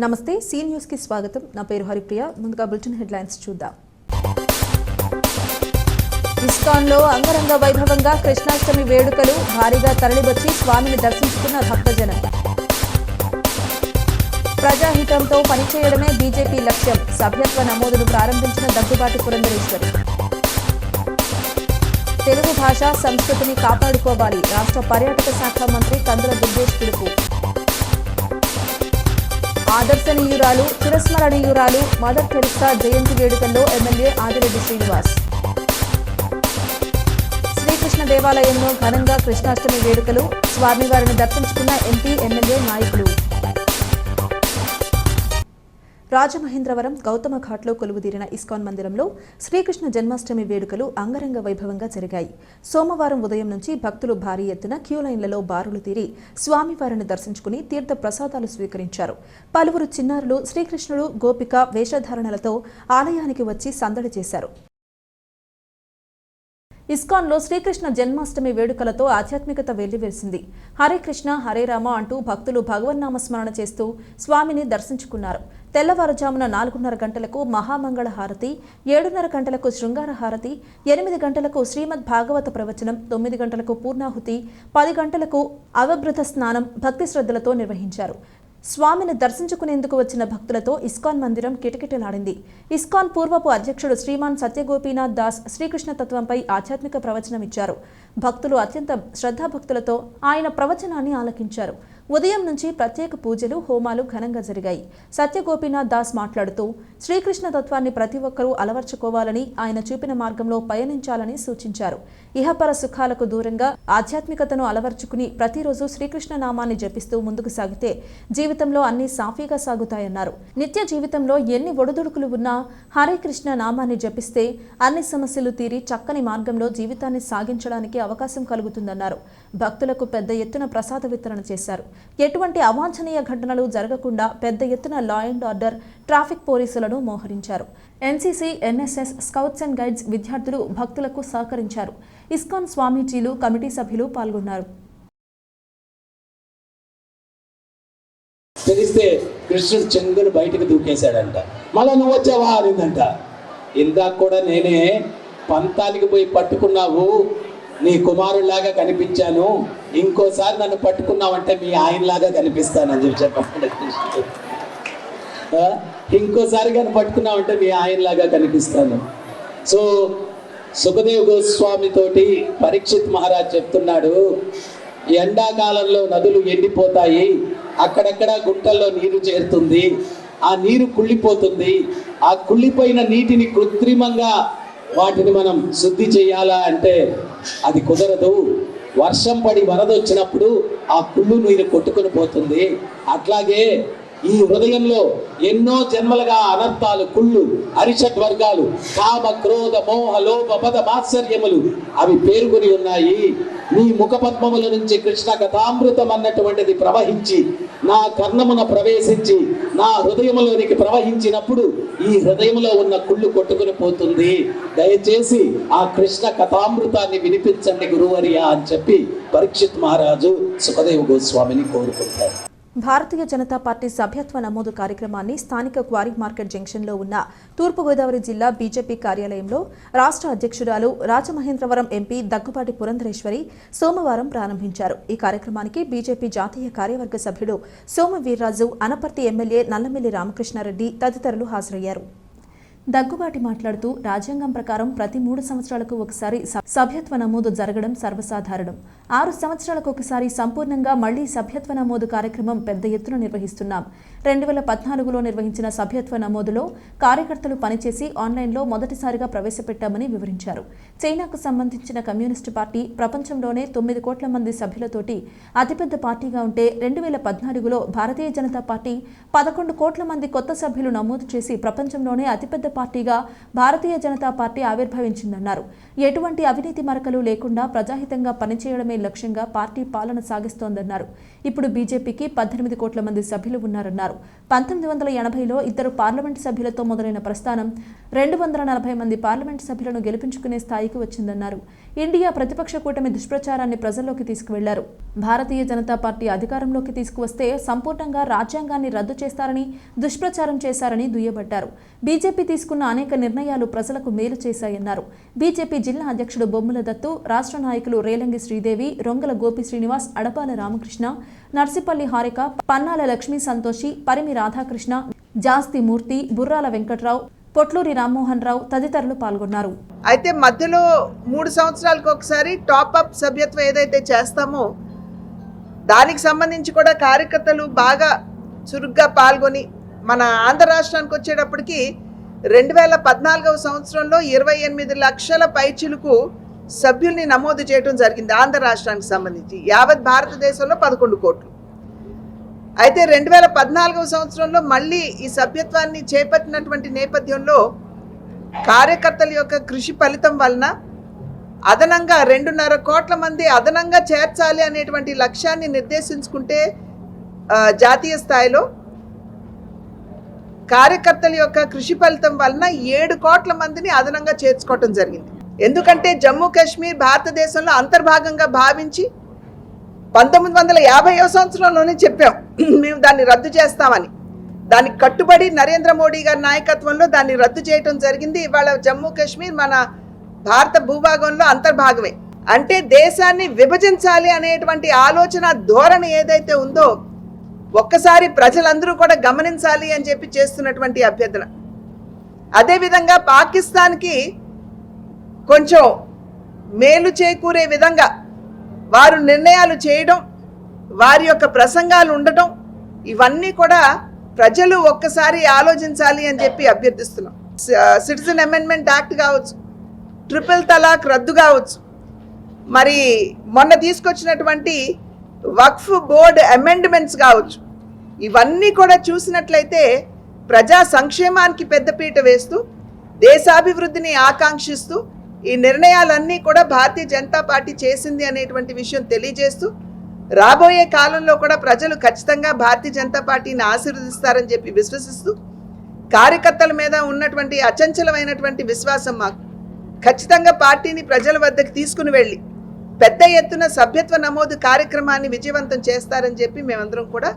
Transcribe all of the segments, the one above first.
నమస్తే C news కి స్వాగతం. నా పేరు హరిప్రియ. ముందుగా బులెటిన్ హెడ్లైన్స్ చూద్దాం. ఇస్కాన్లో అంగరంగ వైభవంగా కృష్ణాష్టమి వేడుకలు. భారీగా తరలివచ్చి స్వామిని దర్శించుకున్న భక్తజనం. ప్రజాహితంతో పనిచేయడమే బీజేపీ లక్ష్యం. సభ్యత్వ నమోదును ప్రారంభించిన దగ్గుబాటి పురంధరేశ్వరి. తెలుగు భాష సంస్కృతిని కాపాడుకోవాలి. రాష్ట్ర పర్యాటక శాఖ మంత్రి కందుల దుర్గేష్ పిలుపు. ఆదర్శనీయురాలు, చిరస్మరణీయురాలు మదర్ టెరెసా జయంతి వేడుకల్లో ఎమ్మెల్యే ఆదిరెడ్డి శ్రీనివాస్. శ్రీకృష్ణ దేవాలయంలో ఘనంగా కృష్ణాష్టమి వేడుకలు. స్వామివారిని దర్శించుకున్న ఎంపీ, ఎమ్మెల్యే నాయకులు. రాజమహేంద్రవరం గౌతమ ఘాట్లో కొలువుదీరిన ఇస్కాన్ మందిరంలో శ్రీకృష్ణ జన్మాష్టమి వేడుకలు అంగరంగ వైభవంగా జరిగాయి. సోమవారం ఉదయం నుంచి భక్తులు భారీ ఎత్తున క్యూ లైన్లలో బారులు తీరి స్వామివారిని దర్శించుకుని తీర్థ ప్రసాదాలు స్వీకరించారు. పలువురు చిన్నారులు శ్రీకృష్ణుడు, గోపిక వేషధారణలతో ఆలయానికి వచ్చి సందడి చేశారు. ఇస్కాన్లో శ్రీకృష్ణ జన్మాష్టమి వేడుకలతో ఆధ్యాత్మికత వెల్లివిరిసింది. హరే కృష్ణ హరే రామ అంటూ భక్తులు భగవన్నామస్మరణ చేస్తూ స్వామిని దర్శించుకున్నారు. తెల్లవారుజామున 4:30 గంటలకు మహామంగళ హారతి, 7:30 గంటలకు శృంగార హారతి, 8 గంటలకు శ్రీమద్ భాగవత ప్రవచనం, 9 గంటలకు పూర్ణాహుతి, 10 గంటలకు అవభృత స్నానం భక్తి శ్రద్ధలతో నిర్వహించారు. స్వామిని దర్శించుకునేందుకు వచ్చిన భక్తులతో ఇస్కాన్ మందిరం కిటకిటలాడింది. ఇస్కాన్ పూర్వపు అధ్యక్షుడు శ్రీమాన్ సత్యగోపీనాథ్ దాస్ శ్రీకృష్ణ తత్వంపై ఆధ్యాత్మిక ప్రవచనం ఇచ్చారు. భక్తులు అత్యంత శ్రద్ధాభక్తులతో ఆయన ప్రవచనాన్ని ఆలకించారు. ఉదయం నుంచి ప్రత్యేక పూజలు, హోమాలు ఘనంగా జరిగాయి. సత్యగోపీనాథ్ దాస్ మాట్లాడుతూ శ్రీకృష్ణ తత్వాన్ని ప్రతి ఒక్కరూ అలవర్చుకోవాలని, ఆయన చూపిన మార్గంలో పయనించాలని సూచించారు. ఇహపర సుఖాలకు దూరంగా ఆధ్యాత్మికతను అలవర్చుకుని ప్రతిరోజు శ్రీకృష్ణ నామాన్ని జపిస్తూ ముందుకు సాగితే జీవితంలో అన్ని సాఫీగా సాగుతాయన్నారు. నిత్య జీవితంలో ఎన్ని ఒడిదుడుకులు ఉన్నా హరే కృష్ణ నామాన్ని జపిస్తే అన్ని సమస్యలు తీరి చక్కని మార్గంలో జీవితాన్ని సాగించడానికి అవకాశం కలుగుతుందన్నారు. భక్తులకు పెద్ద ఎత్తున ప్రసాద వితరణ చేశారు. ఎటువంటి అవాంఛనీయ ఘటనలు జరగకుండా పెద్ద ఎత్తున లా అండ్ ఆర్డర్, ట్రాఫిక్ పోలీసులను మోహరించారు. NCC, NSS, scouts and guides విద్యార్థులు భక్తులకు సహకరించారు. ఇస్కాన్ స్వామీజీలు, కమిటీ సభ్యులు పాల్గొన్నారు. తెలిస్తే కృష్ణుడు చెంగును బయటకు దూకేశాడంట. మళ్ళా నువ్వు వచ్చావా అనిందంట. ఇందాక కూడా నేనే పంతానికి పోయి పట్టుకున్నావు, నీ కుమారుడిలాగా కనిపించాను, ఇంకోసారి నన్ను పట్టుకున్నావంటే మీ ఆయనలాగా కనిపిస్తానని చెప్పండి కృష్ణుడు. ఇంకోసారి కానీ పట్టుకున్నావంటే మీ ఆయనలాగా కనిపిస్తాను. సో సుఖదేవ్ గోస్వామి తోటి పరీక్షిత్ మహారాజ్ చెప్తున్నాడు, ఎండాకాలంలో నదులు ఎండిపోతాయి, అక్కడక్కడ గుంటల్లో నీరు చేరుతుంది, ఆ నీరు కుళ్ళిపోతుంది. ఆ కుళ్ళిపోయిన నీటిని కృత్రిమంగా వాటిని మనం శుద్ధి చేయాలా అంటే అది కుదరదు. వర్షం పడి వరద వచ్చినప్పుడు ఆ కుళ్ళు నీరు కొట్టుకొని పోతుంది. అట్లాగే ఈ హృదయంలో ఎన్నో జన్మలుగా అనర్థాలు, కుళ్ళు, అరిషడ్ వర్గాలు, కామ, క్రోధ, మోహ, లోభ, మద, మాత్సర్యములు అవి పేరుకొని ఉన్నాయి. నీ ముఖపద్మముల నుంచి కృష్ణ కథామృతం అన్నటువంటిది ప్రవహించి నా కర్ణమున ప్రవేశించి నా హృదయములోనికి ప్రవహించినప్పుడు ఈ హృదయంలో ఉన్న కుళ్ళు కొట్టుకుని పోతుంది. దయచేసి ఆ కృష్ణ కథామృతాన్ని వినిపించండి గురువర్య అని చెప్పి పరీక్షిత్ మహారాజు సుఖదేవ్ గోస్వామిని కోరుకుంటారు. భారతీయ జనతా పార్టీ సభ్యత్వ నమోదు కార్యక్రమాన్ని స్థానిక క్వారీ మార్కెట్ జంక్షన్లో ఉన్న తూర్పుగోదావరి జిల్లా బీజేపీ కార్యాలయంలో రాష్ట్ర అధ్యక్షురాలు, రాజమహేంద్రవరం ఎంపీ దగ్గుబాటి పురంధరేశ్వరి సోమవారం ప్రారంభించారు. ఈ కార్యక్రమానికి బీజేపీ జాతీయ కార్యవర్గ సభ్యుడు సోమ వీర్రాజు, అనపర్తి ఎమ్మెల్యే నల్లమిల్లి రామకృష్ణారెడ్డి తదితరులు హాజరయ్యారు. దగ్గుబాటి మాట్లాడుతూ రాజ్యాంగం ప్రకారం ప్రతి 3 సంవత్సరాలకు ఒకసారి సభ్యత్వ నమోదు జరగడం సర్వసాధారణం. 6 సంవత్సరాలకు ఒకసారి సంపూర్ణంగా మళ్లీ సభ్యత్వ నమోదు కార్యక్రమం పెద్ద ఎత్తున నిర్వహిస్తున్నాం. 2014లో నిర్వహించిన సభ్యత్వ నమోదులో కార్యకర్తలు పనిచేసి ఆన్లైన్లో మొదటిసారిగా ప్రవేశపెట్టామని వివరించారు. చైనాకు సంబంధించిన కమ్యూనిస్టు పార్టీ ప్రపంచంలోనే 9 కోట్ల మంది సభ్యులతోటి అతిపెద్ద పార్టీగా ఉంటే 2014లో భారతీయ జనతా పార్టీ 11 కోట్ల మంది కొత్త సభ్యులు నమోదు చేసి ప్రపంచంలోనే అతిపెద్ద పార్టీగా భారతీయ జనతా పార్టీ ఆవిర్భవించిందన్నారు. ఎటువంటి అవినీతి మరకలు లేకుండా ప్రజాహితంగా పనిచేయడమే లక్ష్యంగా పార్టీ పాలన సాగిస్తోందన్నారు. ఇప్పుడు బీజేపీకి 18 కోట్ల మంది సభ్యులు ఉన్నారన్నారు. 1980లో 2 పార్లమెంటు సభ్యులతో మొదలైన ప్రస్థానం 240 మంది పార్లమెంట్ సభ్యులను గెలిపించుకునే స్థాయికి వచ్చిందన్నారు. ఇండియా ప్రతిపక్ష కూటమి దుష్ప్రచారాన్ని ప్రజల్లోకి తీసుకువెళ్లారు. భారతీయ జనతా పార్టీ అధికారంలోకి తీసుకువస్తే సంపూర్ణంగా రాజ్యాంగాన్ని రద్దు చేస్తారని దుష్ప్రచారం చేశారని దుయ్యబట్టారు. బీజేపీ తీసుకున్న అనేక నిర్ణయాలు ప్రజలకు మేలు చేశాయన్నారు. బీజేపీ జిల్లా అధ్యక్షుడు బొమ్మల దత్తు, రాష్ట్ర నాయకులు రేలంగి శ్రీదేవి, రొంగల గోపి శ్రీనివాస్, అడపాల రామకృష్ణ, నర్సిపల్లి హారిక, పన్నాల లక్ష్మీ సంతోషి, పరిమి రాధాకృష్ణ, జాస్తి మూర్తి, బుర్రాల వెంకట్రావు, పొట్లూరి రామ్మోహన్ రావు తదితరులు పాల్గొన్నారు. అయితే మధ్యలో 3 సంవత్సరాలకు ఒకసారి టాప్అప్ సభ్యత్వం ఏదైతే చేస్తామో దానికి సంబంధించి కూడా కార్యకర్తలు బాగా చురుగ్గా పాల్గొని మన ఆంధ్ర రాష్ట్రానికి వచ్చేటప్పటికి 2014వ సంవత్సరంలో 28 లక్షల పైచిలుకు సభ్యుల్ని నమోదు చేయడం జరిగింది. ఆంధ్ర రాష్ట్రానికి సంబంధించి యావత్ భారతదేశంలో 11 కోట్లు. అయితే 2014వ సంవత్సరంలో మళ్ళీ ఈ సభ్యత్వాన్ని చేపట్టినటువంటి నేపథ్యంలో కార్యకర్తల యొక్క కృషి ఫలితం వలన అదనంగా 2.5 కోట్ల మంది అదనంగా చేర్చాలి అనేటువంటి లక్ష్యాన్ని నిర్దేశించుకుంటే జాతీయ స్థాయిలో కార్యకర్తల యొక్క కృషి ఫలితం వలన 7 కోట్ల మందిని అదనంగా చేర్చుకోవటం జరిగింది. ఎందుకంటే జమ్మూ కాశ్మీర్ భారతదేశంలో అంతర్భాగంగా భావించి 1950వ సంవత్సరంలోనే చెప్పాం మేము దాన్ని రద్దు చేస్తామని. దానికి కట్టుబడి నరేంద్ర మోడీ గారి నాయకత్వంలో దాన్ని రద్దు చేయడం జరిగింది. ఇవాళ జమ్మూ కాశ్మీర్ మన భారత భూభాగంలో అంతర్భాగమే. అంటే దేశాన్ని విభజించాలి అనేటువంటి ఆలోచన ధోరణి ఏదైతే ఉందో ఒక్కసారి ప్రజలందరూ కూడా గమనించాలి అని చెప్పి చేస్తున్నటువంటి అభ్యర్థన. అదేవిధంగా పాకిస్తాన్కి కొంచెం మేలు చేకూరే విధంగా వారు నిర్ణయాలు చేయడం, వారి యొక్క ప్రసంగాలు ఉండటం, ఇవన్నీ కూడా ప్రజలు ఒక్కసారి ఆలోచించాలి అని చెప్పి అభ్యర్థిస్తున్నాం. సిటిజన్ అమెండ్మెంట్ యాక్ట్ కావచ్చు, ట్రిపుల్ తలాక్ రద్దు కావచ్చు, మరి మొన్న తీసుకొచ్చినటువంటి వక్ఫ్ బోర్డ్ అమెండ్మెంట్స్ కావచ్చు, ఇవన్నీ కూడా చూసినట్లయితే ప్రజా సంక్షేమానికి పెద్దపీట వేస్తూ దేశాభివృద్ధిని ఆకాంక్షిస్తూ ఈ నిర్ణయాలన్నీ కూడా భారతీయ జనతా పార్టీ చేసింది అనేటువంటి విషయం తెలియజేస్తూ రాబోయే కాలంలో కూడా ప్రజలు ఖచ్చితంగా భారతీయ జనతా పార్టీని ఆశీర్వదిస్తారని చెప్పి విశ్వసిస్తూ కార్యకర్తల మీద ఉన్నటువంటి అచంచలమైనటువంటి విశ్వాసం మాకు ఖచ్చితంగా పార్టీని ప్రజల వద్దకు తీసుకుని వెళ్ళి పెద్ద ఎత్తున సభ్యత్వ నమోదు కార్యక్రమాన్ని విజయవంతం చేస్తారని చెప్పి మేమందరం కూడా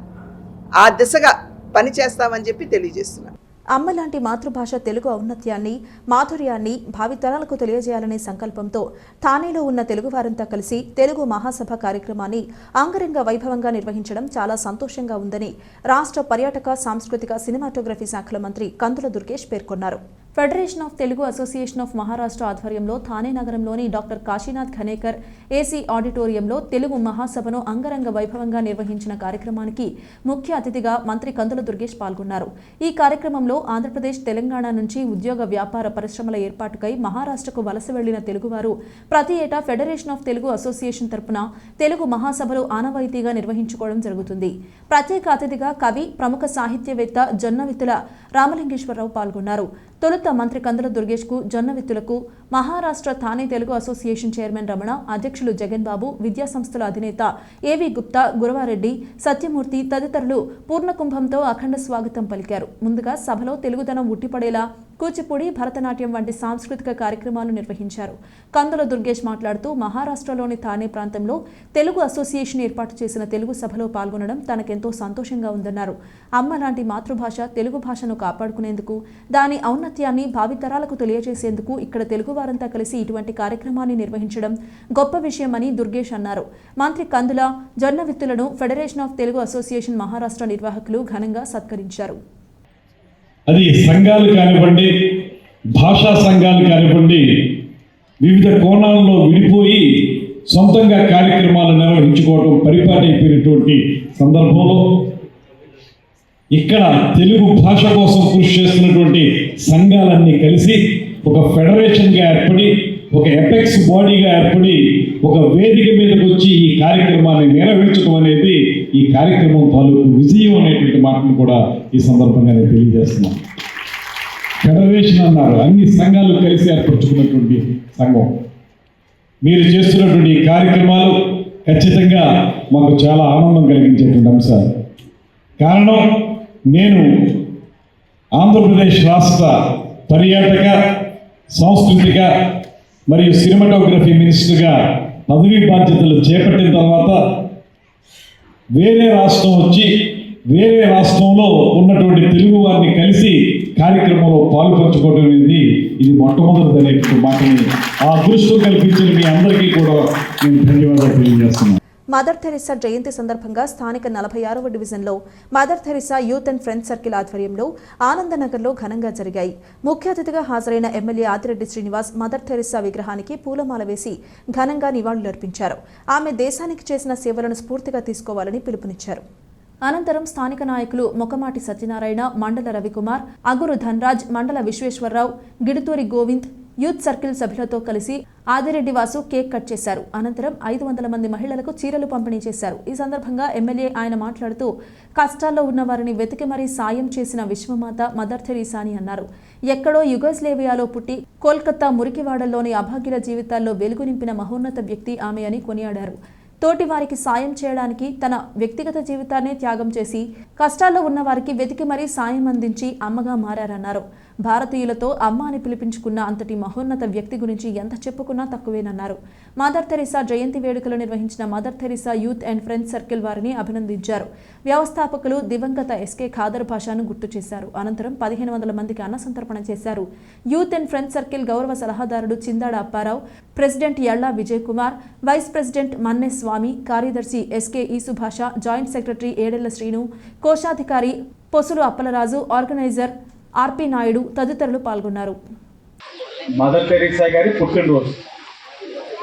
ఆ దిశగా పనిచేస్తామని చెప్పి తెలియజేస్తున్నాం. అమ్మ లాంటి మాతృభాష తెలుగు ఔన్నత్యాన్ని, మాధుర్యాన్ని భావితరాలకు తెలియజేయాలనే సంకల్పంతో ఠానేలో ఉన్న తెలుగువారంతా కలిసి తెలుగు మహాసభ కార్యక్రమాన్ని అంగరంగ వైభవంగా నిర్వహించడం చాలా సంతోషంగా ఉందని రాష్ట్ర పర్యాటక, సాంస్కృతిక, సినిమాటోగ్రఫీ శాఖల మంత్రి కందుల దుర్గేష్ పేర్కొన్నారు. Federation of Telugu association of Maharashtra ఆధ్వర్యంలో థానే నగరంలోని డాక్టర్ కాశీనాథ్ ఘనేకర్ ఏసీ ఆడిటోరియంలో తెలుగు మహాసభను అంగరంగ వైభవంగా నిర్వహించిన కార్యక్రమానికి ముఖ్య అతిథిగా మంత్రి కందుల దుర్గేష్ పాల్గొన్నారు. ఈ కార్యక్రమంలో ఆంధ్రప్రదేశ్, తెలంగాణ నుంచి ఉద్యోగ, వ్యాపార, పరిశ్రమల ఏర్పాటుకై మహారాష్ట్రకు వలస వెళ్లిన తెలుగువారు ప్రతి ఏటా ఫెడరేషన్ ఆఫ్ తెలుగు అసోసియేషన్ తరపున తెలుగు మహాసభలు ఆనవాయితీగా నిర్వహించుకోవడం జరుగుతుంది. ప్రత్యేక అతిథిగా కవి, ప్రముఖ సాహిత్యవేత్త జొన్నవిత్తుల రామలింగేశ్వరరావు పాల్గొన్నారు. తొలుత మంత్రి కందుల దుర్గేష్ కు, జొన్నవిత్తులకు మహారాష్ట్ర థానే తెలుగు అసోసియేషన్ చైర్మన్ రమణ, అధ్యక్షులు జగన్ బాబు, విద్యా సంస్థల అధినేత ఏవి గుప్తా, గురవారెడ్డి, సత్యమూర్తి తదితరులు పూర్ణకుంభంతో అఖండ స్వాగతం పలికారు. ముందుగా సభలో తెలుగుదనం ఉట్టిపడేలా కూచిపూడి, భరతనాట్యం వంటి సాంస్కృతిక కార్యక్రమాలు నిర్వహించారు. కందుల దుర్గేష్ మాట్లాడుతూ మహారాష్ట్రలోని థానే ప్రాంతంలో తెలుగు అసోసియేషన్ ఏర్పాటు చేసిన తెలుగు సభలో పాల్గొనడం తనకెంతో సంతోషంగా ఉందన్నారు. అమ్మ లాంటి మాతృభాష తెలుగు భాషను కాపాడుకునేందుకు, దాని ఔన్నత్యాన్ని భావితరాలకు తెలియజేసేందుకు ఇక్కడ తెలుగు వారంతా కలిసి ఇటువంటి కార్యక్రమాన్ని నిర్వహించడం గొప్ప విషయమని దుర్గేష్ అన్నారు. మంత్రి కందుల, జొన్నవిత్తులను federation of Telugu association Maharashtra నిర్వాహకులు ఘనంగా సత్కరించారు. అది సంఘాలు కానివ్వండి, భాషా సంఘాలు కానివ్వండి, వివిధ కోణాల్లో విడిపోయి సొంతంగా కార్యక్రమాలు నిర్వహించుకోవడం పరిపాటైపోయినటువంటి సందర్భంలో ఇక్కడ తెలుగు భాష కోసం కృషి చేస్తున్నటువంటి సంఘాలన్నీ కలిసి ఒక ఫెడరేషన్గా ఏర్పడి, ఒక ఎపెక్స్ బాడీగా ఏర్పడి, ఒక వేదిక మీదకి వచ్చి ఈ కార్యక్రమాన్ని నిర్వహించడం అనేది ఈ కార్యక్రమం తాలూకు విజయం అనేటువంటి మాటను కూడా ఈ సందర్భంగా నేను తెలియజేస్తున్నాను. ఫెడరేషన్ అన్నారు, అన్ని సంఘాలు కలిసి ఏర్పరచుకున్నటువంటి సంఘం. మీరు చేస్తున్నటువంటి ఈ కార్యక్రమాలు ఖచ్చితంగా మాకు చాలా ఆనందం కలిగించేటువంటి అంశాలు. కారణం, నేను ఆంధ్రప్రదేశ్ రాష్ట్ర పర్యాటక, సాంస్కృతిక మరియు సినిమాటోగ్రఫీ మినిస్టర్గా పదవీ బాధ్యతలు చేపట్టిన తర్వాత వేరే రాష్ట్రం వచ్చి వేరే రాష్ట్రంలో ఉన్నటువంటి తెలుగు వారిని కలిసి కార్యక్రమంలో పాల్పంచుకోవడం అనేది ఇది మొట్టమొదటి అనే మాటని ఆ అదృష్టం కల్పించిన మీ అందరికీ కూడా నేను ధన్యవాదాలు తెలియజేస్తున్నాను. మదర్ థెరిసా జయంతి సందర్భంగా స్థానిక 46వ డివిజన్లో Mother Teresa youth and friends circle ఆధ్వర్యంలో ఆనందనగర్లో ఘనంగా జరిగాయి. ముఖ్య అతిథిగా హాజరైన MLA Adireddy Srinivas Mother Teresa విగ్రహానికి పూలమాల వేసి ఘనంగా నివాళులర్పించారు. ఆమె దేశానికి చేసిన సేవలను స్ఫూర్తిగా తీసుకోవాలని పిలుపునిచ్చారు. అనంతరం స్థానిక నాయకులు మొకమాటి సత్యనారాయణ, మండల రవికుమార్, అగురు ధన్రాజ్, మండల విశ్వేశ్వరరావు, గిడుతూరి గోవింద్, యూత్ సర్కిల్ సభ్యులతో కలిసి ఆదిరెడ్డి వాసు కేక్ కట్ చేశారు. అనంతరం 500 మంది మహిళలకు చీరలు పంపిణీ చేశారు. ఈ సందర్భంగా ఎమ్మెల్యే ఆయన మాట్లాడుతూ కష్టాల్లో ఉన్న వారిని వెతికి మరీ సాయం చేసిన విశ్వమాత మదర్ థెరిసా అని అన్నారు. ఎక్కడో యుగోస్లేవియాలో పుట్టి కోల్కతా మురికివాడల్లోని అభాగ్యుల జీవితాల్లో వెలుగు నింపిన మహోన్నత వ్యక్తి ఆమె అని కొనియాడారు. తోటి వారికి సాయం చేయడానికి తన వ్యక్తిగత జీవితాన్ని త్యాగం చేసి కష్టాల్లో ఉన్న వారికి వెతికి మరీ సాయం అందించి అమ్మగా మారారన్నారు. భారతీయులతో అమ్మ అని పిలిపించుకున్న అంతటి మహోన్నత వ్యక్తి గురించి ఎంత చెప్పుకున్నా తక్కువేనన్నారు. మదర్ థెరిసా జయంతి వేడుకలు నిర్వహించిన Mother Teresa youth and friends circle వారిని అభినందించారు. వ్యవస్థాపకులు దివంగత ఎస్కే ఖాదర్ భాషను గుర్తు చేశారు. అనంతరం 1500 మందికి అన్నసంతర్పణ చేశారు. యూత్ అండ్ ఫ్రెండ్స్ సర్కిల్ గౌరవ సలహాదారుడు Chindada Apparao, president Yalla Vijay Kumar, vice president Manne Swami, కార్యదర్శి ఎస్కే ఈసుభాష, జాయింట్ సెక్రటరీ ఏడెళ్ల శ్రీను, కోశాధికారి పొసులు అప్పలరాజు, ఆర్గనైజర్ ఆర్పి నాయుడు తదితరులు పాల్గొన్నారు. మదర్ తెరీసా గారి పుట్టినరోజు,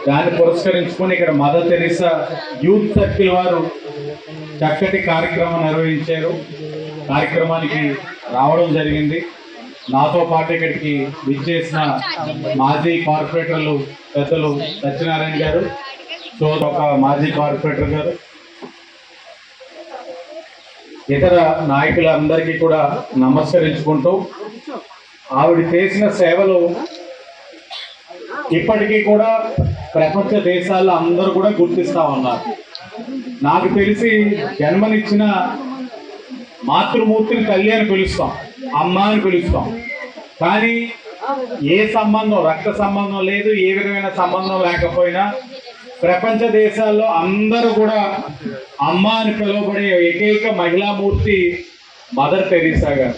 దాన్ని పురస్కరించుకొని ఇక్కడ మదర్ తెరీసా యూత్ సర్కిల్ వారు చక్కటి కార్యక్రమం నిర్వహించారు. కార్యక్రమానికి రావడం జరిగింది. నాతో పాటు ఇక్కడికి విచ్చేసిన మాజీ కార్పొరేటర్లు పెద్దలు సత్యనారాయణ గారు, ఒక మాజీ కార్పొరేటర్ గారు, ఇతర నాయకులందరికీ కూడా నమస్కరించుకుంటూ ఆవిడ చేసిన సేవలు ఇప్పటికీ కూడా ప్రపంచ దేశాల్లో అందరూ కూడా గుర్తిస్తూ ఉన్నారు. నాకు తెలిసి జన్మనిచ్చిన మాతృమూర్తిని తల్లి అని పిలుస్తాం, అమ్మ అని పిలుస్తాం. కానీ ఏ సంబంధం, రక్త సంబంధం లేదు, ఏ విధమైన సంబంధం లేకపోయినా ప్రపంచ దేశాల్లో అందరూ కూడా అమ్మ అని పిలువబడే ఏకైక మహిళామూర్తి మదర్ తెరీసా గారు.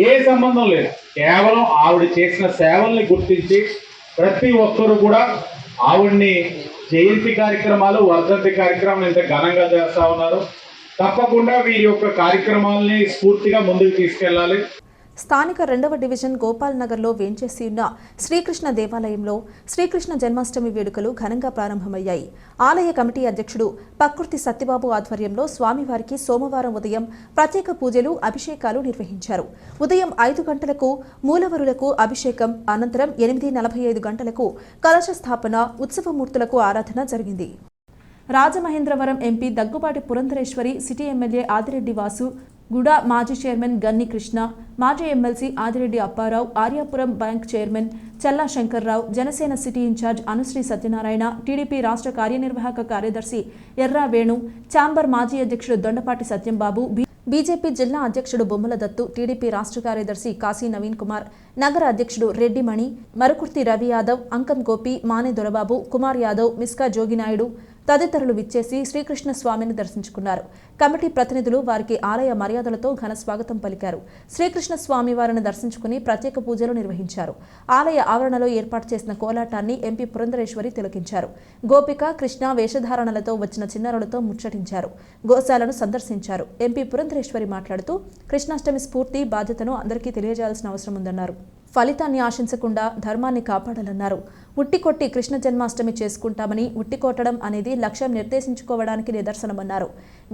ఏ సంబంధం లేదు, కేవలం ఆవిడ చేసిన సేవల్ని గుర్తించి ప్రతి ఒక్కరూ కూడా ఆవిడ్ని జయంతి కార్యక్రమాలు, వర్ధంతి కార్యక్రమాలు ఇంత ఘనంగా చేస్తూ ఉన్నారు. తప్పకుండా వీరి యొక్క కార్యక్రమాలని స్ఫూర్తిగా ముందుకు తీసుకెళ్ళాలి. స్థానిక 2వ డివిజన్ గోపాల్ నగర్లో వేంచేసి ఉన్న శ్రీకృష్ణ దేవాలయంలో శ్రీకృష్ణ జన్మాష్టమి వేడుకలు ఘనంగా ప్రారంభమయ్యాయి. ఆలయ కమిటీ అధ్యక్షుడు పక్కుర్తి సత్యబాబు ఆధ్వర్యంలో స్వామివారికి సోమవారం ఉదయం ప్రత్యేక పూజలు, అభిషేకాలు నిర్వహించారు. ఉదయం 5 గంటలకు మూలవరులకు అభిషేకం, అనంతరం 8:45 గంటలకు కలశ స్థాపన, ఉత్సవమూర్తులకు ఆరాధన జరిగింది. Rajamahendravaram MP Daggubati Purandeswari, city MLA Adireddy Vasu, GUDA మాజీ చైర్మన్ గన్ని కృష్ణ, మాజీ MLC Adireddy Apparao, Aryapuram bank chairman Challa Shankarrao, Janasena city incharge Anusri Satyanarayana, TDP రాష్ట్ర కార్యనిర్వాహక కార్యదర్శి ఎర్రా వేణు, ఛాంబర్ మాజీ అధ్యక్షుడు దొండపాటి సత్యంబాబు, బీజేపీ జిల్లా అధ్యక్షుడు బొమ్మల దత్తు, టీడీపీ రాష్ట్ర కార్యదర్శి కాశీ నవీన్ కుమార్, నగర అధ్యక్షుడు రెడ్డి మణి, మరుకుర్తి రవి యాదవ్, అంకం గోపి, మానే దొరబాబు, కుమార్ యాదవ్, మిస్కా జోగినాయుడు తదితరులు విచ్చేసి శ్రీకృష్ణ స్వామిని దర్శించుకున్నారు. కమిటీ ప్రతినిధులు వారికి ఆలయ మర్యాదలతో ఘన స్వాగతం పలికారు. శ్రీకృష్ణ స్వామి వారిని దర్శించుకుని ప్రత్యేక పూజలు నిర్వహించారు. ఆలయ ఆవరణలో ఏర్పాటు చేసిన కోలాటాన్ని ఎంపీ పురంధరేశ్వరి తిలకించారు. గోపిక, కృష్ణ వేషధారణలతో వచ్చిన చిన్నారులతో ముచ్చటించారు. గోశాలను సందర్శించారు. ఎంపీ పురంధరేశ్వరి మాట్లాడుతూ కృష్ణాష్టమి స్ఫూర్తి, బాధ్యతను అందరికీ తెలియజేయాల్సిన అవసరం ఉందన్నారు. ఫలితాన్ని ఆశించకుండా ధర్మాన్ని కాపాడాలన్నారు. ఉట్టికొట్టి కృష్ణ జన్మాష్టమి చేసుకుంటామని ఉట్టికొట్టడం అనేది లక్ష్యం నిర్దేశించుకోవడానికి నిదర్శనమన్నారు.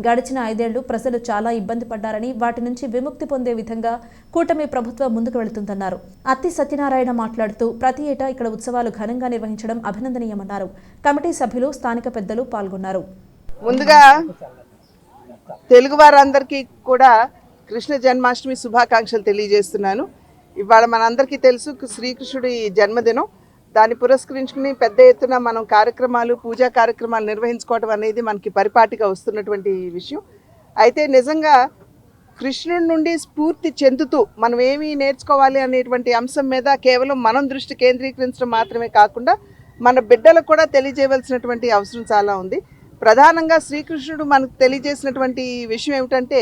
గడిచిన 5 ఏళ్లు ప్రజలు చాలా ఇబ్బంది పడ్డారని, వాటి నుంచి విముక్తి పొందే విధంగా కూటమి ప్రభుత్వం ముందుకు వెళుతుందన్నారు. అత్తి సత్యనారాయణ మాట్లాడుతూ ప్రతి ఏటా ఇక్కడ ఉత్సవాలు ఘనంగా నిర్వహించడం అభినందనీయమన్నారు. కమిటీ సభ్యులు, స్థానిక పెద్దలు పాల్గొన్నారు. ముందుగా తెలుగు వారందరికీ కూడా కృష్ణ జన్మాష్టమి శుభాకాంక్షలు తెలియజేస్తున్నాను. ఇవాళ మనందరికీ తెలుసు శ్రీకృష్ణుడి జన్మదినం. దాన్ని పురస్కరించుకుని పెద్ద ఎత్తున మనం కార్యక్రమాలు, పూజా కార్యక్రమాలు నిర్వహించుకోవడం అనేది మనకి పరిపాటిగా వస్తున్నటువంటి విషయం. అయితే నిజంగా కృష్ణుడి నుండి స్ఫూర్తి చెందుతూ మనం ఏమి నేర్చుకోవాలి అనేటువంటి అంశం మీద కేవలం మనం దృష్టి కేంద్రీకరించడం మాత్రమే కాకుండా మన బిడ్డలకు కూడా తెలియజేయవలసినటువంటి అవసరం చాలా ఉంది. ప్రధానంగా శ్రీకృష్ణుడు మనకు తెలియజేసినటువంటి విషయం ఏమిటంటే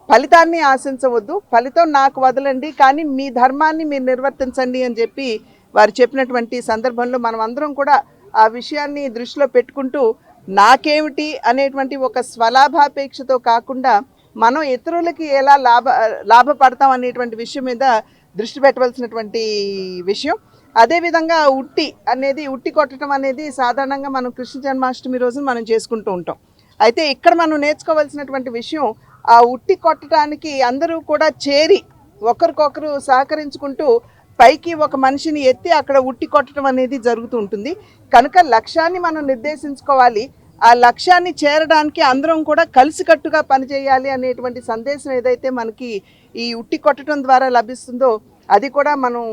ఫలితాన్ని ఆశించవద్దు, ఫలితం నాకు వదలండి, కానీ మీ ధర్మాన్ని మీరు నిర్వర్తించండి అని చెప్పి వారు చెప్పినటువంటి సందర్భంలో మనం అందరం కూడా ఆ విషయాన్ని దృష్టిలో పెట్టుకుంటూ నాకేమిటి అనేటువంటి ఒక స్వలాభాపేక్షతో కాకుండా మనం ఇతరులకి ఎలా లాభపడతాం అనేటువంటి విషయం మీద దృష్టి పెట్టవలసినటువంటి విషయం. అదేవిధంగా ఉట్టి కొట్టడం అనేది సాధారణంగా మనం కృష్ణ జన్మాష్టమి రోజున మనం చేసుకుంటూ ఉంటాం. అయితే ఇక్కడ మనం నేర్చుకోవాల్సినటువంటి విషయం ఆ ఉట్టి కొట్టడానికి అందరూ కూడా చేరి ఒకరికొకరు సహకరించుకుంటూ పైకి ఒక మనిషిని ఎత్తి అక్కడ ఉట్టి కొట్టడం అనేది జరుగుతూ ఉంటుంది. కనుక లక్ష్యాన్ని మనం నిర్దేశించుకోవాలి, ఆ లక్ష్యాన్ని చేరడానికి అందరం కూడా కలిసికట్టుగా పనిచేయాలి అనేటువంటి సందేశం ఏదైతే మనకి ఈ ఉట్టి కొట్టడం ద్వారా లభిస్తుందో అది కూడా మనం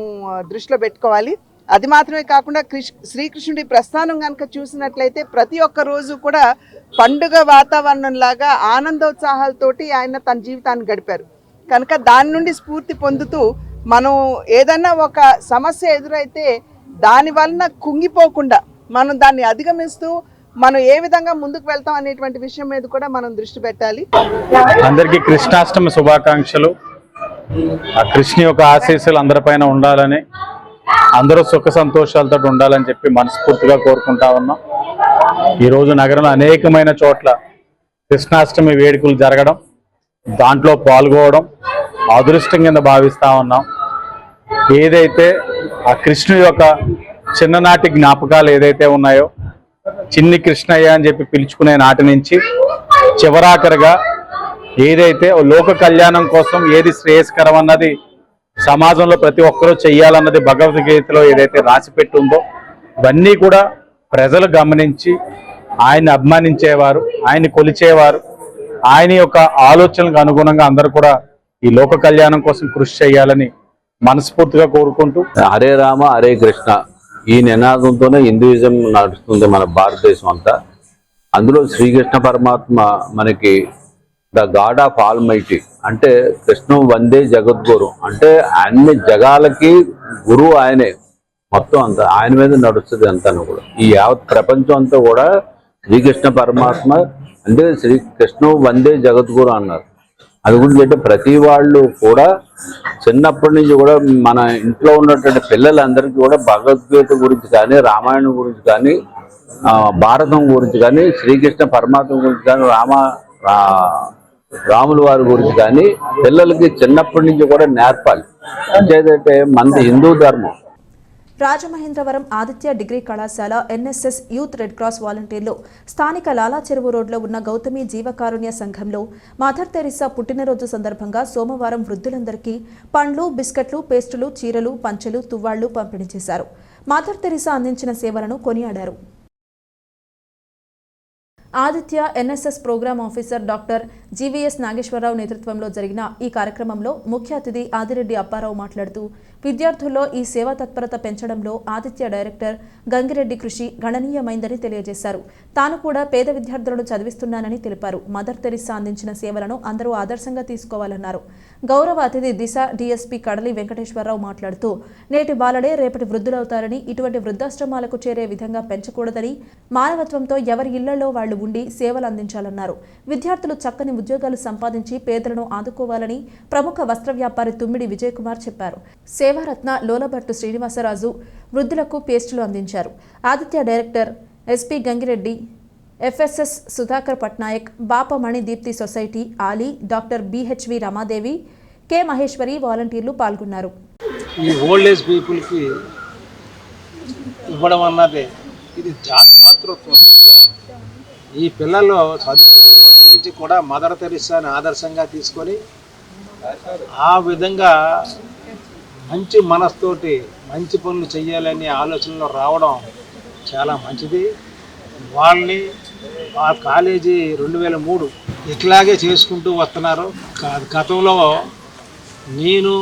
దృష్టిలో పెట్టుకోవాలి. అది మాత్రమే కాకుండా శ్రీకృష్ణుడి ప్రస్థానం కనుక చూసినట్లయితే ప్రతి ఒక్క రోజు కూడా పండుగ వాతావరణం లాగా ఆనందోత్సాహాలతోటి ఆయన తన జీవితాన్ని గడిపారు. కనుక దాని నుండి స్ఫూర్తి పొందుతూ మనం ఏదైనా ఒక సమస్య ఎదురైతే దాని వలన కుంగిపోకుండా మనం దాన్ని అధిగమిస్తూ మనం ఏ విధంగా ముందుకు వెళ్తాం అనేటువంటి విషయం మీద కూడా మనం దృష్టి పెట్టాలి. అందరికీ కృష్ణాష్టమి శుభాకాంక్షలు. ఆ కృష్ణ యొక్క ఆశీస్సులు అందరిపైన ఉండాలని, అందరూ సుఖ సంతోషాలతో ఉండాలని చెప్పి మనస్ఫూర్తిగా కోరుకుంటా ఉన్నాం. ఈరోజు నగరంలో అనేకమైన చోట్ల కృష్ణాష్టమి వేడుకలు జరగడం, దాంట్లో పాల్గొనడం అదృష్టం కింద భావిస్తూ ఉన్నాం. ఏదైతే ఆ కృష్ణుడి యొక్క చిన్ననాటి జ్ఞాపకాలు ఏదైతే ఉన్నాయో, చిన్ని కృష్ణయ్య అని చెప్పి పిలుచుకునే నాటి నుంచి చివరాఖరిగా ఏదైతే లోక కళ్యాణం కోసం ఏది శ్రేయస్కరం అన్నది సమాజంలో ప్రతి ఒక్కరూ చెయ్యాలన్నది భగవద్గీతలో ఏదైతే రాసిపెట్టి ఉందో ఇవన్నీ కూడా ప్రజలు గమనించి ఆయన్ని అభిమానించేవారు, ఆయన్ని కొలిచేవారు. ఆయన యొక్క ఆలోచనలకు అనుగుణంగా అందరూ కూడా ఈ లోక కళ్యాణం కోసం కృషి చేయాలని మనస్ఫూర్తిగా కోరుకుంటూ హరే రామ హరే కృష్ణ ఈ నినాదంతోనే హిందూయిజం నడుస్తుంది మన భారతదేశం అంతా. అందులో శ్రీకృష్ణ పరమాత్మ మనకి ద గాడ్ ఆఫ్ ఆల్మైటీ, అంటే కృష్ణం వందే జగద్గురు, అంటే అన్ని జగాలకి గురువు ఆయనే. మొత్తం అంతా ఆయన మీద నడుస్తుంది అంతా కూడా. ఈ యావత్ ప్రపంచం అంతా కూడా శ్రీకృష్ణ పరమాత్మ అంటే శ్రీకృష్ణం వందే జగద్గురు అన్నారు. అది గురించి అంటే ప్రతి వాళ్ళు కూడా చిన్నప్పటి నుంచి కూడా మన ఇంట్లో ఉన్నటువంటి పిల్లలందరికీ కూడా భగవద్గీత గురించి కానీ, రామాయణం గురించి కానీ, భారతం గురించి కానీ, శ్రీకృష్ణ పరమాత్మ గురించి కానీ, రాముల వారి గురించి కానీ పిల్లలకి చిన్నప్పటి నుంచి కూడా నేర్పాలి. అంటే మనది హిందూ ధర్మం. రాజమహేంద్రవరం ఆదిత్య డిగ్రీ కళాశాల ఎన్ఎస్ఎస్ యూత్ రెడ్ క్రాస్ వాలంటీర్లు స్థానిక లాలా చెరువు రోడ్లో ఉన్న గౌతమి జీవకారుణ్య సంఘంలో మదర్ తెరిసా పుట్టినరోజు సందర్భంగా సోమవారం వృద్ధులందరికీ పండ్లు, బిస్కెట్లు, పేస్టులు, చీరలు, పంచెలు, తువ్వాళ్లు పంపిణీ చేశారు. మదర్ తెరిసా అందించిన సేవలను కొనియాడారు. Aditya NSS program officer doctor GVS Nageswararao నేతృత్వంలో జరిగిన ఈ కార్యక్రమంలో ముఖ్య అతిథి ఆదిరెడ్డి అప్పారావు మాట్లాడుతూ విద్యార్థుల్లో ఈ సేవా తత్పరత పెంచడంలో ఆదిత్య డైరెక్టర్ గంగిరెడ్డి కృషి గణనీయమైందని తెలియజేశారు. తాను కూడా పేద విద్యార్థులను చదివిస్తున్నానని తెలిపారు. మదర్ తెరిసా అందించిన సేవలను అందరూ ఆదర్శంగా తీసుకోవాలన్నారు. గౌరవ అతిథి దిశ డీఎస్పీ కడలి వెంకటేశ్వరరావు మాట్లాడుతూ నేటి బాలడే రేపటి వృద్ధులవుతారని, ఇటువంటి వృద్ధాశ్రమాలకు చేరే విధంగా పెంచకూడదని, మానవత్వంతో ఎవరి ఇళ్లలో వాళ్లు ఉండి సేవలు అందించాలన్నారు. విద్యార్థులు చక్కని ఉద్యోగాలు సంపాదించి పేదలను ఆదుకోవాలని ప్రముఖ వస్త్ర వ్యాపారి తుమ్మిడి విజయ్ కుమార్ చెప్పారు. సేవారత్న లోలభట్టు శ్రీనివాసరాజు వృద్ధులకు పేస్టులు అందించారు. Aditya director SP Gangireddy, FSS Sudhakar Patnaik, Bapamani Deepti society ఆలీ, doctor BHV Ramadevi, K Maheshwari వాలంటీర్లు పాల్గొన్నారు. ఈ ఓల్డ్ ఏజ్ పీపుల్కి ఇవ్వడం అన్నది ఇది జాతృత్వం. ఈ పిల్లలు చదువుకునే రోజుల నుంచి కూడా మదర్ తెరిసాని ఆదర్శంగా తీసుకొని ఆ విధంగా మంచి మనస్తోటి మంచి పనులు చేయాలనే ఆలోచనలో రావడం చాలా మంచిది. వాళ్ళని ఆ కాలేజీ 2003 ఇట్లాగే చేసుకుంటూ వస్తున్నారు. గతంలో నేను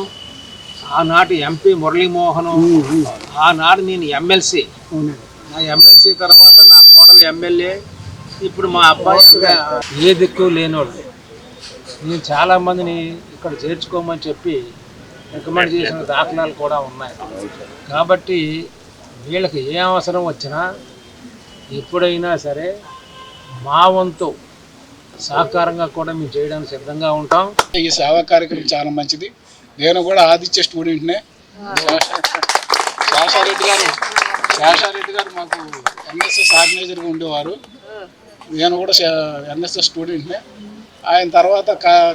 ఆనాటి ఎంపీ మురళీమోహన్, ఆనాడు నేను ఎమ్మెల్సీ, నా ఎమ్మెల్సీ తర్వాత నా కోడలు ఎమ్మెల్యే, ఇప్పుడు మా అబ్బాయి ఏ దిక్కు లేనోళ్ళు నేను చాలామందిని ఇక్కడ చేర్చుకోమని చెప్పి రికమెండ్ చేసిన దాఖలాలు కూడా ఉన్నాయి. కాబట్టి వీళ్ళకి ఏ అవసరం వచ్చినా ఎప్పుడైనా సరే మా వంతు సహకారంగా కూడా మేము చేయడానికి సిద్ధంగా ఉంటాం. ఈ సేవా కార్యక్రమం చాలా మంచిది. నేను కూడా ఆదిత్య స్టూడెంట్నే. శేషారెడ్డి గారు మాకు ఎన్ఎస్ఎస్ ఆర్గనైజర్గా ఉండేవారు. నేను కూడా ఎన్ఎస్ఎస్ స్టూడెంట్నే. ఆయన తర్వాత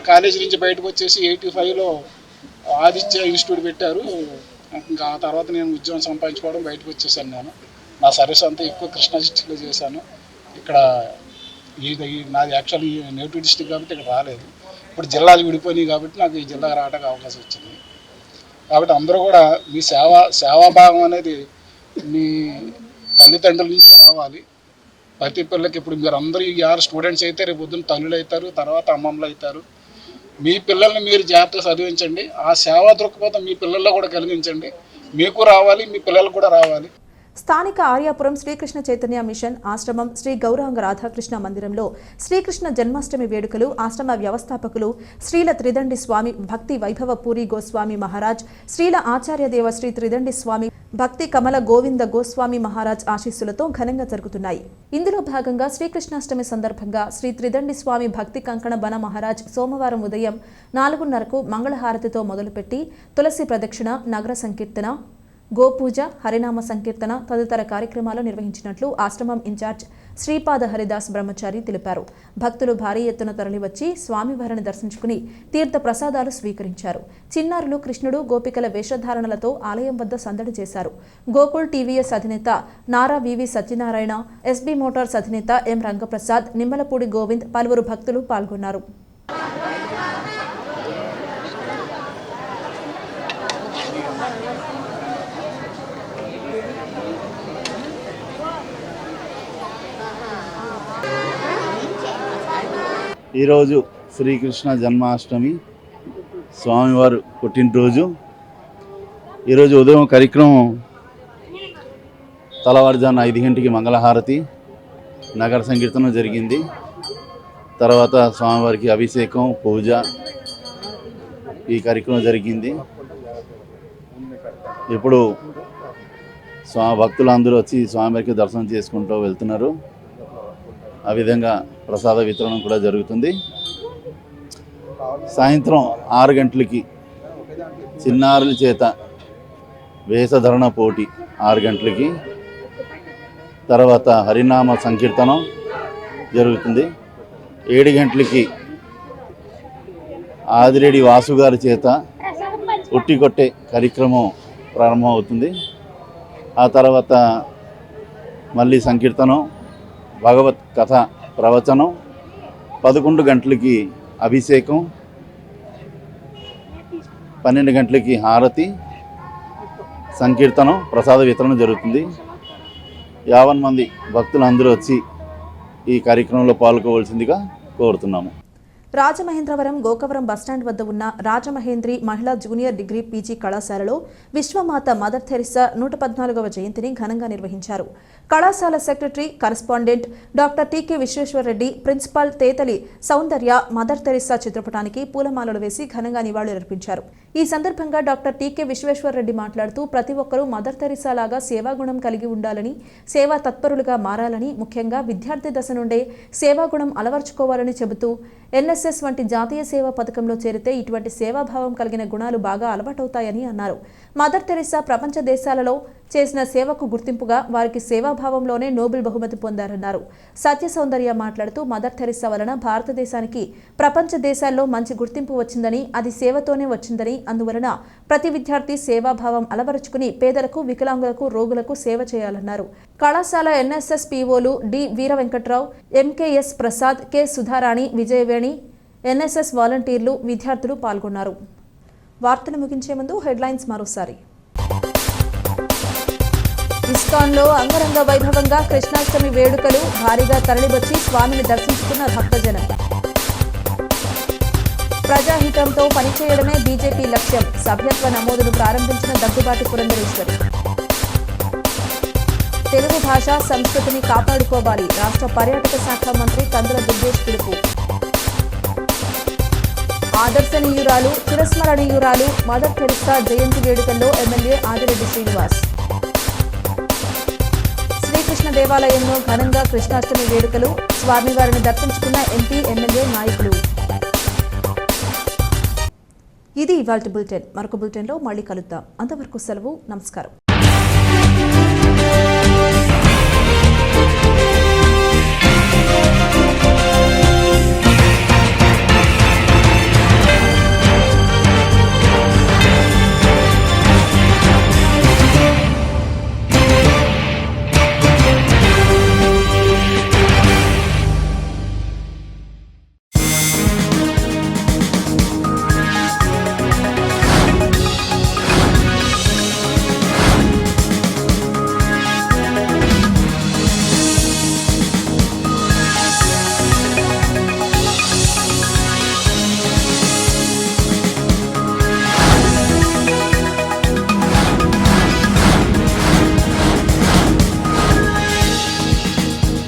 కాలేజీ నుంచి బయటకు వచ్చేసి 85లో ఆదిత్య ఇన్స్టిట్యూట్ పెట్టారు. ఇంకా ఆ తర్వాత నేను ఉద్యోగం సంపాదించుకోవడం బయటకు వచ్చేసాను. నేను నా సర్వీస్ అంతా ఎక్కువ కృష్ణా డిస్టిక్లో చేశాను. ఇక్కడ నాది యాక్చువల్లీ నేటివ్ డిస్టిక్ కాబట్టి ఇక్కడ రాలేదు. ఇప్పుడు జిల్లాలు విడిపోయినాయి కాబట్టి నాకు ఈ జిల్లాకు రావడానికి అవకాశం వచ్చింది. కాబట్టి అందరూ కూడా మీ సేవాభావం అనేది మీ తల్లిదండ్రుల నుంచే రావాలి. ప్రతి పిల్లలకి ఇప్పుడు మీరు అందరూ ఈ 6 స్టూడెంట్స్ అయితే రేపు పొద్దున్న తల్లులు అవుతారు, తర్వాత అమ్మమ్మలు అవుతారు. మీ పిల్లల్ని మీరు జాగ్రత్తగా చదివించండి. ఆ సేవా దృక్పథం మీ పిల్లల్లో కూడా కలిగించండి. మీకు రావాలి, మీ పిల్లలకు కూడా రావాలి. స్థానిక ఆర్యాపురం శ్రీకృష్ణ చైతన్య మిషన్ ఆశ్రమం శ్రీ గౌరాంగ రాధాకృష్ణ మందిరంలో శ్రీకృష్ణ జన్మాష్టమి వేడుకలు ఆశ్రమ వ్యవస్థాపకులు శ్రీల త్రిదండి స్వామి భక్తి వైభవ పూరి గోస్వామి మహారాజ్, శ్రీల ఆచార్యదేవ శ్రీ త్రిదండి స్వామి భక్తి కమల గోవింద గోస్వామి మహారాజ్ ఆశీస్సులతో ఘనంగా జరుగుతున్నాయి. ఇందులో భాగంగా శ్రీకృష్ణాష్టమి సందర్భంగా శ్రీ త్రిదండి స్వామి భక్తి కంకణ బన మహారాజ్ సోమవారం ఉదయం 4:30కు మంగళహారతితో మొదలుపెట్టి తులసి ప్రదక్షిణ, నగర సంకీర్తన, గోపూజ, హరినామ సంకీర్తన తదితర కార్యక్రమాలు నిర్వహించినట్లు ఆశ్రమం ఇన్ఛార్జ్ శ్రీపాద హరిదాస్ బ్రహ్మచారి తెలిపారు. భక్తులు భారీ ఎత్తున తరలివచ్చి స్వామివారిని దర్శించుకుని తీర్థ ప్రసాదాలు స్వీకరించారు. చిన్నారులు కృష్ణుడు, గోపికల వేషధారణలతో ఆలయం వద్ద సందడి చేశారు. గోకుల్ టీవీఎస్ అధినేత నారా వివి సత్యనారాయణ, ఎస్బీ మోటార్స్ అధినేత ఎం రంగప్రసాద్, నిమ్మలపూడి గోవింద్, పలువురు భక్తులు పాల్గొన్నారు. ఈరోజు శ్రీకృష్ణ జన్మాష్టమి స్వామివారు పుట్టినరోజు. ఈరోజు ఉదయం కార్యక్రమం తెల్లవారుజామున 5 గంటలకి మంగళహారతి, నగర సంకీర్తన జరిగింది. తర్వాత స్వామివారికి అభిషేకం, పూజ ఈ కార్యక్రమం జరిగింది. ఇప్పుడు భక్తులందరూ వచ్చి స్వామివారికి దర్శనం చేసుకుంటూ వెళ్తున్నారు. ఆ విధంగా ప్రసాద వితరణ కూడా జరుగుతుంది. సాయంత్రం 6 గంటలకి చిన్నారుల చేత వేషధరణ పోటీ 6 గంటలకి, తర్వాత హరినామ సంకీర్తనం జరుగుతుంది. 7 గంటలకి ఆదిరెడ్డి వాసు గారి చేత ఉట్టి కొట్టే కార్యక్రమం ప్రారంభమవుతుంది. ఆ తర్వాత మళ్ళీ సంకీర్తనం, భగవత్ కథ ప్రవచనం, 11 గంటలకి అభిషేకం, 12 గంటలకి హారతి, సంకీర్తనం, ప్రసాద వితరణ జరుగుతుంది. 50 మంది భక్తులు అందరూ వచ్చి ఈ కార్యక్రమంలో పాల్గొవలసిందిగా కోరుతున్నాము. రాజమహేంద్రవరం గోకవరం బస్టాండ్ వద్ద ఉన్న రాజమహేంద్రి మహిళా జూనియర్ డిగ్రీ పీజీ కళాశాలలో విశ్వమాత మదర్ థెరిస్సా 114వ జయంతిని ఘనంగా నిర్వహించారు. కళాశాల secretary correspondent doctor TK Visweswarareddy, principal Tetali Soundarya mother Teresa చిత్రపటానికి పూలమాలలు వేసి ఘనంగా నివాళులర్పించారు. ఈ సందర్భంగా డాక్టర్ టీకే విశ్వేశ్వరరెడ్డి మాట్లాడుతూ ప్రతి ఒక్కరూ మదర్ థెరిస్సా లాగా సేవాగుణం కలిగి ఉండాలని, సేవా తత్పరులుగా మారాలని, ముఖ్యంగా విద్యార్థి దశ నుండే సేవాగుణం అలవర్చుకోవాలని చెబుతూ ఎన్ఎస్ఎస్ వంటి జాతీయ సేవా పథకంలో చేరితే ఇటువంటి సేవాభావం కలిగిన గుణాలు బాగా అలవాటవుతాయని అన్నారు. మదర్ తెరెసా ప్రపంచ దేశాలలో చేసిన సేవకు గుర్తింపుగా వారికి సేవాభావంలోనే నోబెల్ బహుమతి పొందారన్నారు. సత్య సౌందర్య మాట్లాడుతూ మదర్ తెరెసా వలన భారతదేశానికి ప్రపంచ దేశాల్లో మంచి గుర్తింపు వచ్చిందని, అది సేవతోనే వచ్చిందని, అందువలన ప్రతి విద్యార్థి సేవాభావం అలవరుచుకుని పేదలకు, వికలాంగులకు, రోగులకు సేవ చేయాలన్నారు. కళాశాల ఎన్ఎస్ఎస్ పీఓలు D Veera Venkatrao, MKS Prasad, K Sudharani, Vijayaveni, NSS వాలంటీర్లు, విద్యార్థులు పాల్గొన్నారు. వార్తలు ముగించే ముందు హెడ్లైన్స్ మరోసారి. ఇస్కాన్లో అంగరంగ వైభవంగా కృష్ణాష్టమి వేడుకలు, భారీగా తరలివచ్చి స్వామిని దర్శించుకున్న భక్తజనం. ప్రజాహితంతో పనిచేయడమే బీజేపీ లక్ష్యం, సభ్యత్వ నమోదును ప్రారంభించిన దగ్గుబాటి పురంధరేశ్వరి. తెలుగు భాష సంస్కృతిని కాపాడుకోవాలి, రాష్ట్ర పర్యాటక శాఖ మంత్రి కందుల దుర్గేష్ పిలుపు. ఆదర్శనీయురాలు చిరస్మరణీయురాలు మదర్ తెరెసా జయంతి వేడుకల్లో ఎమ్మెల్యే ఆదిరెడ్డి శ్రీనివాస్. శ్రీకృష్ణ దేవాలయంలో ఘనంగా కృష్ణాష్టమి వేడుకలు, స్వామివారిని దర్శించుకున్న ఎంపీ ఎమ్మెల్యే నాయకులు. ఇది ఇవాల్టి బులెటిన్. మరొక బులెటిన్లో మళ్ళీ కలుద్దాం. అంతవరకు సెలవు. నమస్కారం.